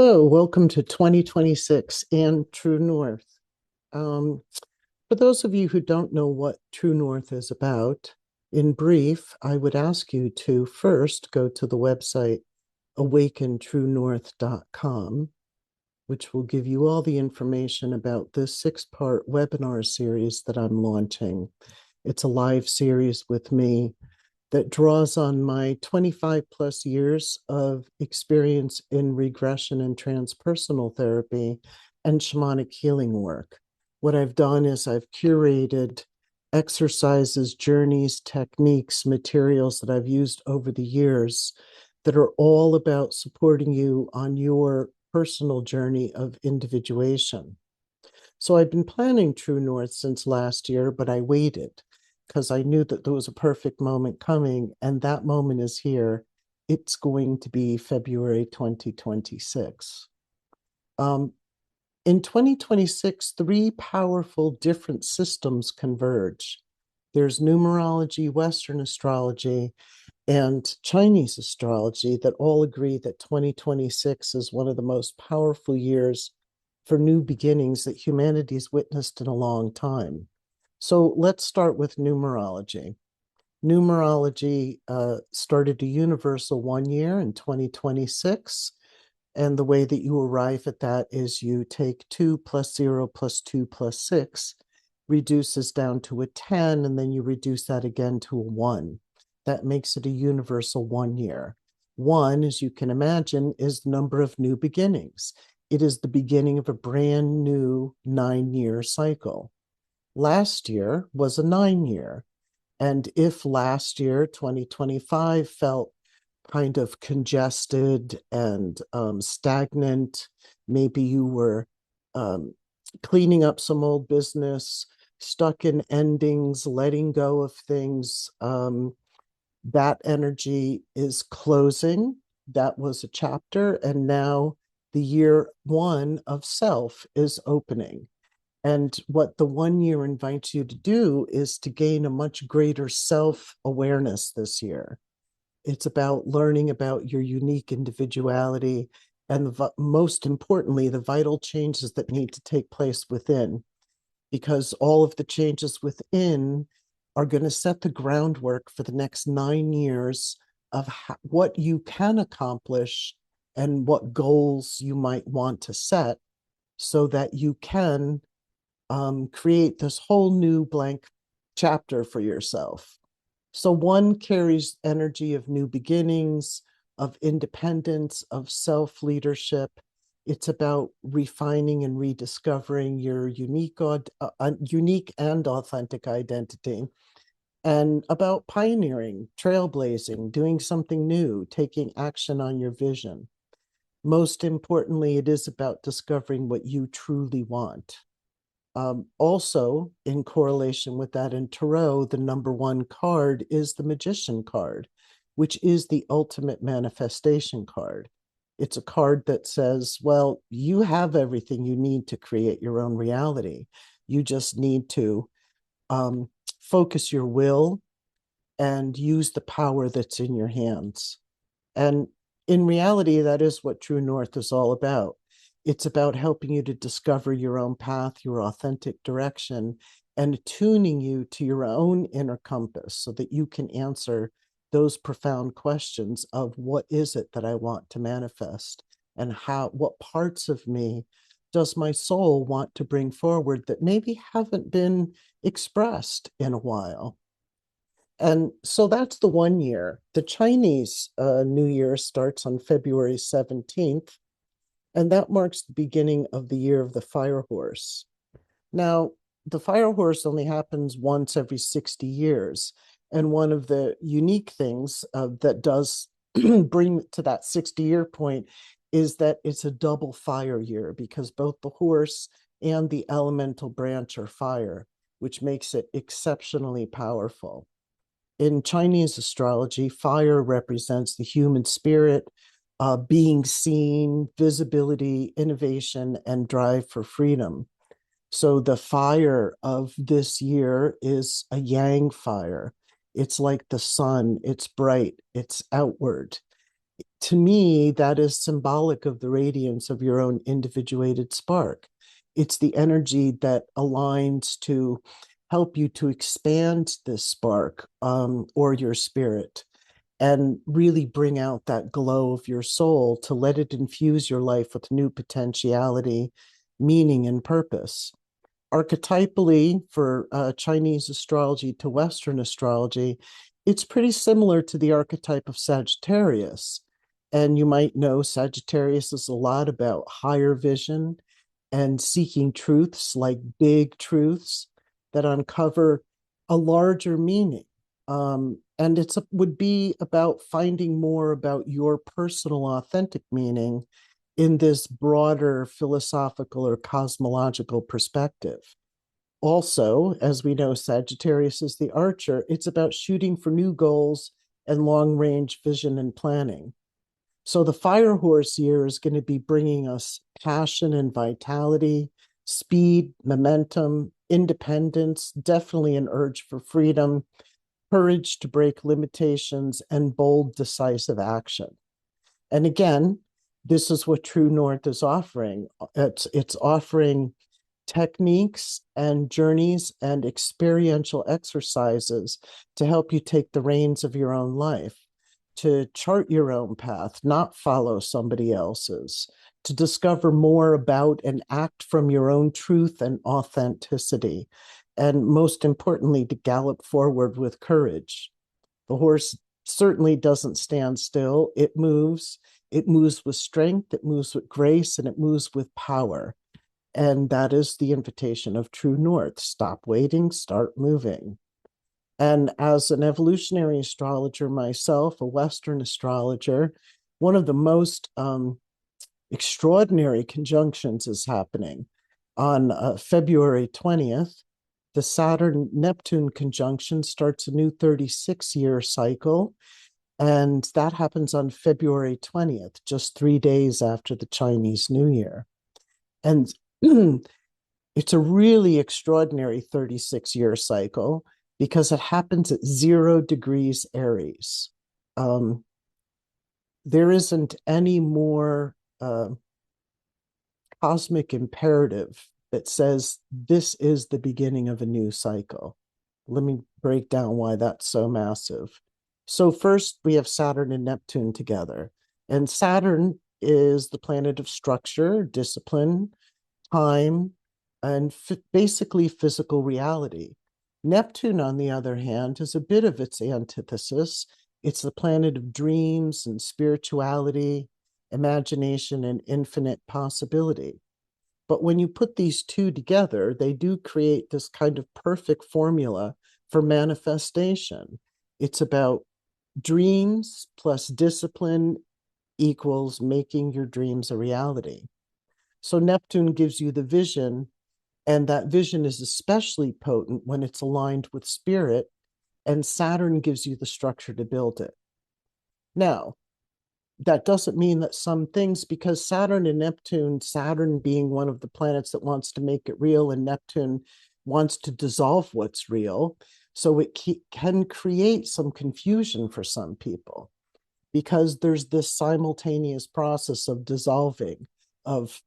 Hello, welcome to 2026 and True North. Um, for those of you who don't know what True North is about, in brief, I would ask you to first go to the website awakentruenorth.com, which will give you all the information about this six-part webinar series that I'm launching. It's a live series with me that draws on my 25 plus years of experience in regression and transpersonal therapy and shamanic healing work. What I've done is I've curated exercises, journeys, techniques, materials that I've used over the years that are all about supporting you on your personal journey of individuation. So I've been planning True North since last year, but I waited because I knew that there was a perfect moment coming, and that moment is here. It's going to be February 2026. Um, in 2026, three powerful different systems converge. There's numerology, Western astrology, and Chinese astrology that all agree that 2026 is one of the most powerful years for new beginnings that humanity's witnessed in a long time. So let's start with numerology. Numerology started a universal 1 year in 2026. And the way that you arrive at that is you take 2 plus 0 plus 2 plus 6, reduces down to a 10, and then you reduce that again to a 1. That makes it a universal 1 year. One, as you can imagine, is the number of new beginnings. It is the beginning of a brand new 9 year cycle. Last year was a 9 year. And if last year, 2025, felt kind of congested and stagnant, maybe you were um, cleaning up some old business, stuck in endings, letting go of things, that energy is closing. That was a chapter. And now the year one of self is opening. And what the 1 year invites you to do is to gain a much greater self awareness this year. It's about learning about your unique individuality and most importantly, the vital changes that need to take place within, because all of the changes within are going to set the groundwork for the next 9 years of what you can accomplish and what goals you might want to set so that you can create this whole new blank chapter for yourself. So one carries energy of new beginnings, of independence, of self-leadership. It's about refining and rediscovering your unique and authentic identity, and about pioneering, trailblazing, doing something new, taking action on your vision. Most importantly, it is about discovering what you truly want. Also, in correlation with that in Tarot, the number one card is the Magician card, which is the ultimate manifestation card. It's a card that says, well, you have everything you need to create your own reality. You just need to focus your will and use the power that's in your hands. And in reality, that is what True North is all about. It's about helping you to discover your own path, your authentic direction, and attuning you to your own inner compass so that you can answer those profound questions of what is it that I want to manifest, and what parts of me does my soul want to bring forward that maybe haven't been expressed in a while. And so that's the 1 year. The Chinese New Year starts on February 17th, and that marks the beginning of the year of the fire horse. Now, the fire horse only happens once every 60 years. And one of the unique things that does bring to that 60-year point is that it's a double fire year, because both the horse and the elemental branch are fire, which makes it exceptionally powerful. In Chinese astrology, fire represents the human spirit, being seen, visibility, innovation, and drive for freedom. So the fire of this year is a yang fire. It's like the sun, it's bright, it's outward. To me, that is symbolic of the radiance of your own individuated spark. It's the energy that aligns to help you to expand this spark, or your spirit, and really bring out that glow of your soul to let it infuse your life with new potentiality, meaning, and purpose. Archetypally, for Chinese astrology to Western astrology, it's pretty similar to the archetype of Sagittarius. And you might know Sagittarius is a lot about higher vision and seeking truths, like big truths that uncover a larger meaning. And it would be about finding more about your personal authentic meaning in this broader philosophical or cosmological perspective. Also, as we know, Sagittarius is the archer. It's about shooting for new goals and long range vision and planning. So the fire horse year is going to be bringing us passion and vitality, speed, momentum, independence, definitely an urge for freedom, courage to break limitations, and bold, decisive action. And again, this is what True North is offering. It's offering techniques and journeys and experiential exercises to help you take the reins of your own life, to chart your own path, not follow somebody else's, to discover more about and act from your own truth and authenticity, and most importantly, to gallop forward with courage. The horse certainly doesn't stand still. It moves. It moves with strength, it moves with grace, and it moves with power. And that is the invitation of True North. Stop waiting, start moving. And as an evolutionary astrologer myself, a Western astrologer, one of the most extraordinary conjunctions is happening on February 20th. The Saturn Neptune conjunction starts a new 36-year cycle. And that happens on February 20th, just 3 days after the Chinese New Year. And it's a really extraordinary 36-year cycle because it happens at 0 degrees Aries. Um, there isn't any more cosmic imperative that says this is the beginning of a new cycle. Let me break down why that's so massive. So, first, we have Saturn and Neptune together. And Saturn is the planet of structure, discipline, time, and basically physical reality. Neptune, on the other hand, is a bit of its antithesis. It's the planet of dreams and spirituality, imagination, and infinite possibility. But when you put these two together, they do create this kind of perfect formula for manifestation. It's about dreams plus discipline equals making your dreams a reality. So Neptune gives you the vision, and that vision is especially potent when it's aligned with spirit, and Saturn gives you the structure to build it. Now, that doesn't mean that some things, because Saturn and Neptune, Saturn being one of the planets that wants to make it real, and Neptune wants to dissolve what's real. So it can create some confusion for some people because there's this simultaneous process of dissolving, of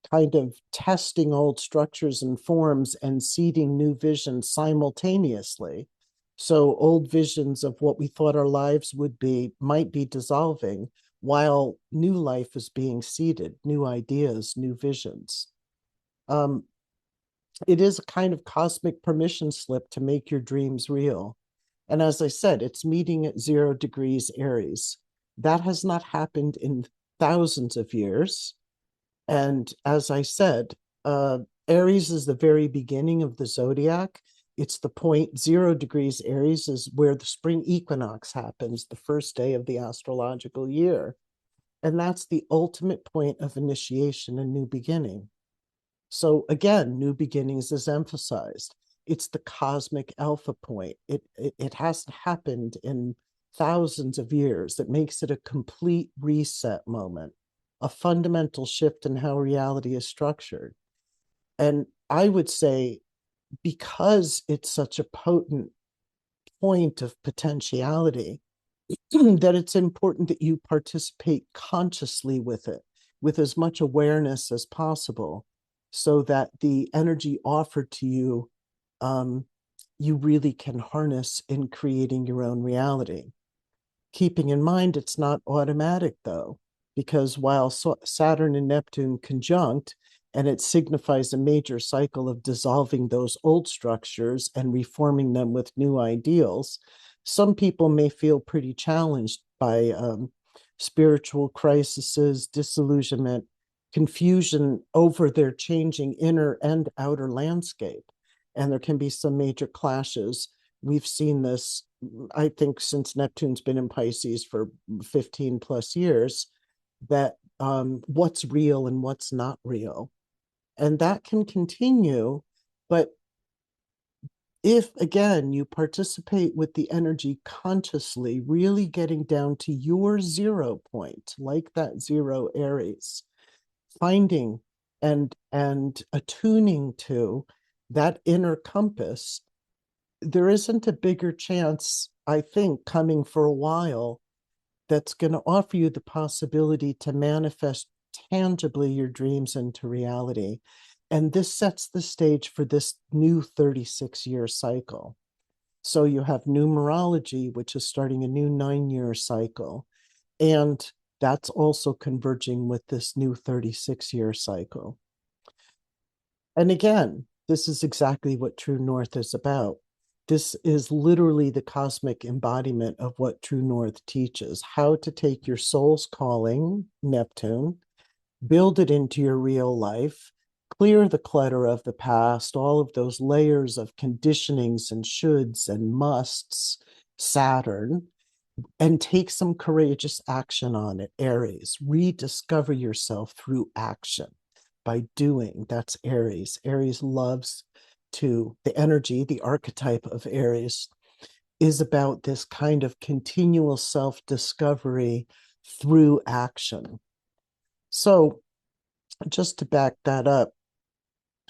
kind of testing old structures and forms and seeding new visions simultaneously. So old visions of what we thought our lives would be might be dissolving while new life is being seeded, new ideas, new visions. Um, it is a kind of cosmic permission slip to make your dreams real. And as I said, it's meeting at 0 degrees Aries. That has not happened in thousands of years. And as I said, Aries is the very beginning of the zodiac. It's the point 0 degrees Aries is where the spring equinox happens, the first day of the astrological year. And that's the ultimate point of initiation and new beginning. So again, new beginnings is emphasized. It's the cosmic alpha point. It hasn't happened in thousands of years. That makes it a complete reset moment, a fundamental shift in how reality is structured. And I would say, because it's such a potent point of potentiality, that it's important that you participate consciously with it, with as much awareness as possible, so that the energy offered to you, um, you really can harness in creating your own reality. Keeping in mind it's not automatic, though, because while Saturn and Neptune conjunct, and it signifies a major cycle of dissolving those old structures and reforming them with new ideals, some people may feel pretty challenged by spiritual crises, disillusionment, confusion over their changing inner and outer landscape. And there can be some major clashes. We've seen this, I think, since Neptune's been in Pisces for 15 plus years, that what's real and what's not real. And that can continue. But if, again, you participate with the energy consciously, really getting down to your 0 point, like that zero Aries, finding and attuning to that inner compass, there isn't a bigger chance, I think, coming for a while that's going to offer you the possibility to manifest tangibly your dreams into reality. And this sets the stage for this new 36-year cycle. So you have numerology, which is starting a new 9-year cycle. And that's also converging with this new 36-year cycle. And again, this is exactly what True North is about. This is literally the cosmic embodiment of what True North teaches: how to take your soul's calling, Neptune, build it into your real life, clear the clutter of the past, all of those layers of conditionings and shoulds and musts, Saturn, and take some courageous action on it, Aries. Rediscover yourself through action by doing. That's Aries. Aries loves to, the energy, the archetype of Aries is about this kind of continual self-discovery through action. So just to back that up,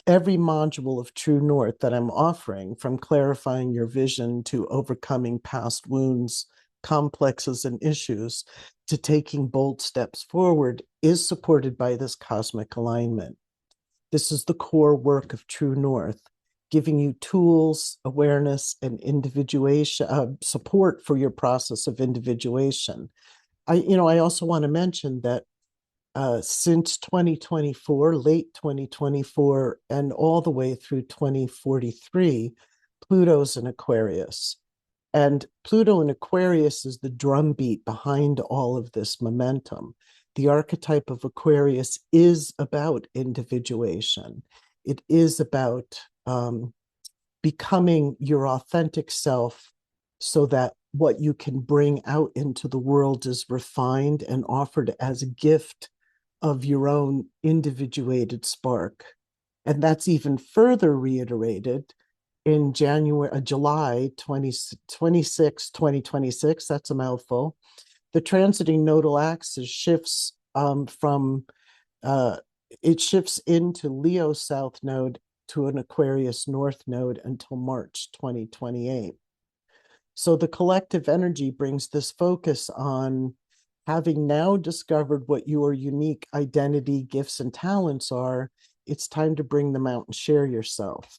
every module of True North that I'm offering, from clarifying your vision to overcoming past wounds, complexes, and issues, to taking bold steps forward, is supported by this cosmic alignment. This is the core work of True North, giving you tools, awareness, and individuation, support for your process of individuation. I also want to mention that since 2024, late 2024, and all the way through 2043, Pluto's in Aquarius. And Pluto in Aquarius is the drumbeat behind all of this momentum. The archetype of Aquarius is about individuation. It is about becoming your authentic self, so that what you can bring out into the world is refined and offered as a gift of your own individuated spark. And that's even further reiterated in July 26, 2026. That's a mouthful. The transiting nodal axis shifts it shifts into Leo South Node to an Aquarius North Node until March 2028. So the collective energy brings this focus on, having now discovered what your unique identity, gifts, and talents are, it's time to bring them out and share yourself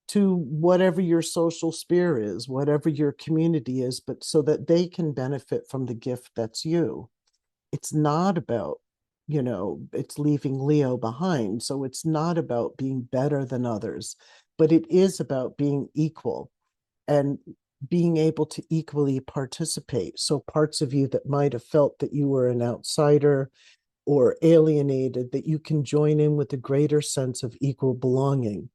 to whatever your social sphere is, whatever your community is, but so that they can benefit from the gift that's you. It's not about, it's leaving Leo behind. So it's not about being better than others, but it is about being equal and being able to equally participate. So parts of you that might have felt that you were an outsider or alienated, that you can join in with a greater sense of equal belonging.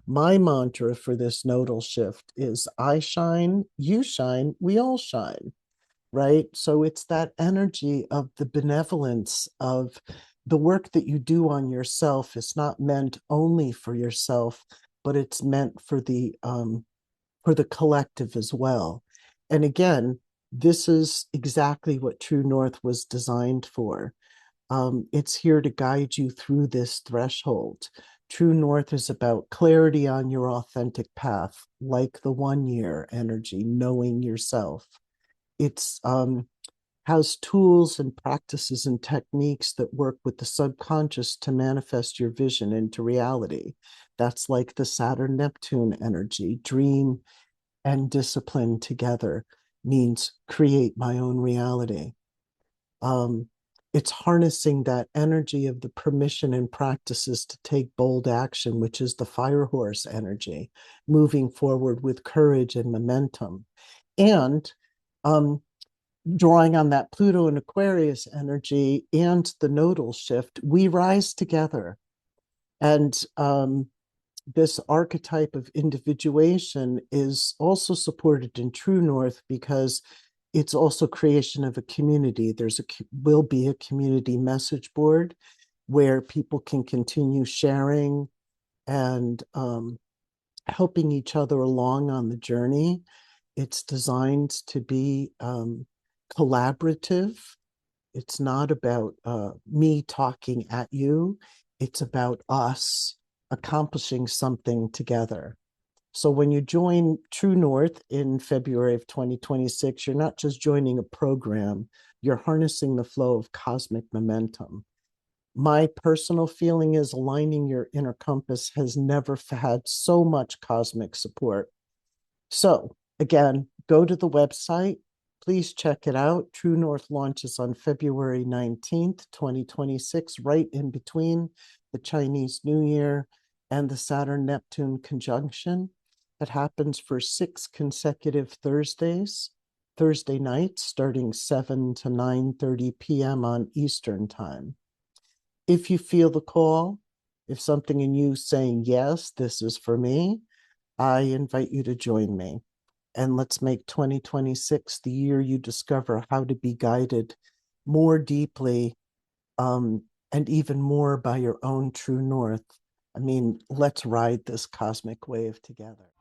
My mantra for this nodal shift is: I shine, you shine, we all shine, right? So it's that energy of the benevolence of the work that you do on yourself is not meant only for yourself, but it's meant for the collective as well. And again, this is exactly what True North was designed for. It's here to guide you through this threshold. True North is about clarity on your authentic path, like the 1-year energy, knowing yourself. It's has tools and practices and techniques that work with the subconscious to manifest your vision into reality. That's like the Saturn Neptune energy. Dream and discipline together means create my own reality. Um, it's harnessing that energy of the permission and practices to take bold action, which is the fire horse energy, moving forward with courage and momentum. And um, drawing on that Pluto and Aquarius energy and the nodal shift, we rise together. And this archetype of individuation is also supported in True North because it's also creation of a community. Will be a community message board where people can continue sharing and helping each other along on the journey. It's designed to be collaborative. It's not about me talking at you. It's about us accomplishing something together. So when you join True North in February of 2026, you're not just joining a program, you're harnessing the flow of cosmic momentum. My personal feeling is aligning your inner compass has never had so much cosmic support. So, again, go to the website. Please check it out. True North launches on February 19th, 2026, right in between the Chinese New Year and the Saturn Neptune conjunction. It happens for 6 consecutive Thursday nights, starting 7 to 9:30 p.m. on Eastern Time. If you feel the call, if something in you saying, yes, this is for me, I invite you to join me. And let's make 2026 the year you discover how to be guided more deeply and even more by your own true north. I mean, let's ride this cosmic wave together.